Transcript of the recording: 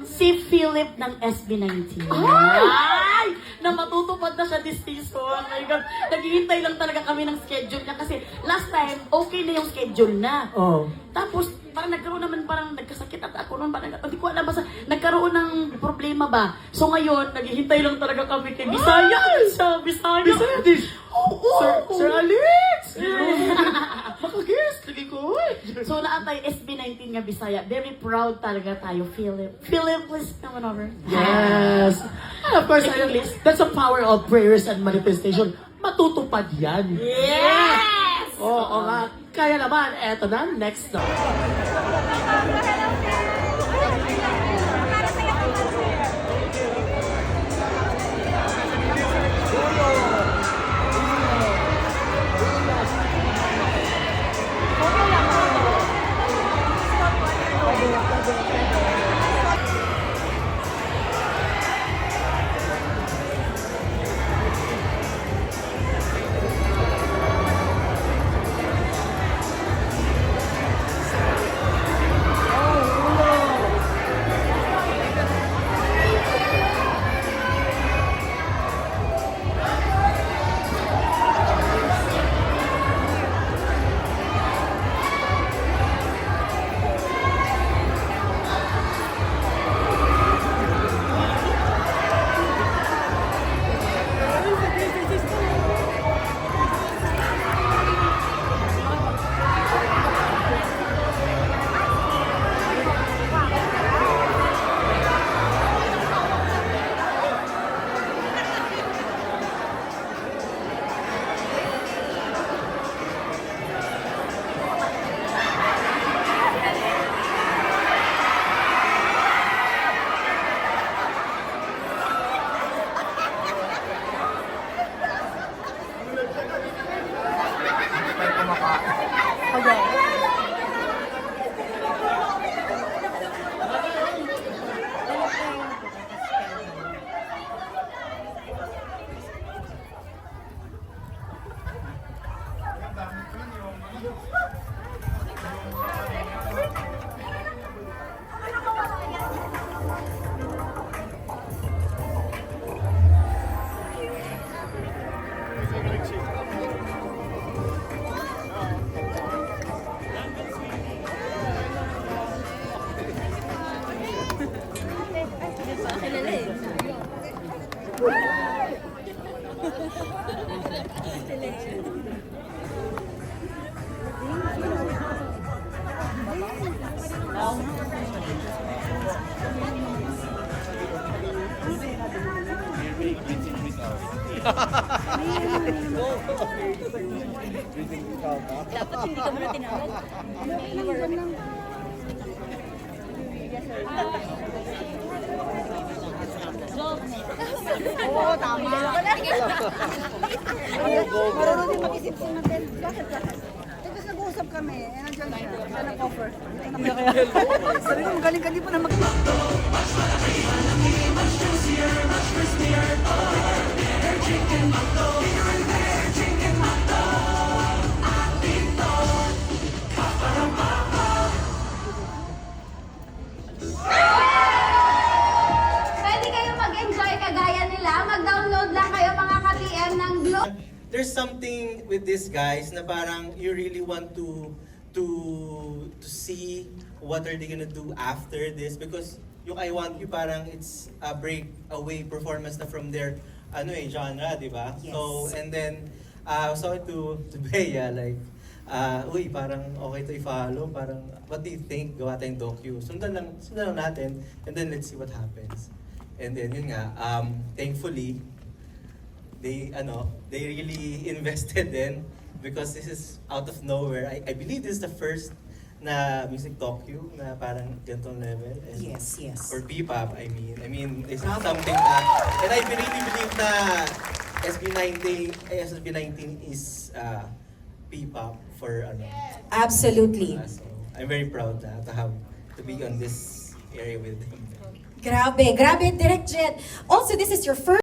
Si Philip ng SB19. Ay! Na matutupad na siya this season. Oh my God. Naghihintay lang talaga kami ng schedule niya kasi last time, okay na yung schedule na. Oh. Tapos, parang nagkaroon naman, parang nagkasakit at ako noon, parang hindi ko alam, basta nagkaroon ng problema ba. So ngayon, naghihintay lang talaga kami kay Bisaya. Bisaya. Bisaya din. Oo. Sir Alex! Makaguess, lagi ko. So naatay SB19 nga Bisaya. Very proud talaga tayo, Philip. Philip, please come on over. Yes! And of course, English. that's the power of prayers and manifestation. Matutupad yan. Yes! Oo nga. Kaya naman, eto na, next na. Dapat hindi ka muna tinawag. Oo, tama. Marunong din mag-isip-isip natin. Bakit? Tapos nag-uusap kami. Eh, nandiyan siya. Siya nag-offer. Sabi ko, magaling ka. Di pa na mag- Pwede kayo mag-enjoy kagaya nila. Mag-download lang kayo mga ka-PM ng Glow. There's something with these guys na parang you really want to see what are they gonna do after this, because yung I Want You parang it's a breakaway performance na from their genre, di ba? Yes. So and then saw it to Bea like uy, parang okay to i-follow, parang what do you think, gawa tayong docu, sundan lang natin and then let's see what happens. And then yun nga, thankfully they really invested in, because this is out of nowhere. I believe this is the first na music docu na parang ganitong level. And Yes, yes. or P-pop, I mean, it's something na, and I really believe na SB19 is P-pop for Absolutely. so I'm very proud to be on this area with them. Grabe, Direct Jet. Also, this is your first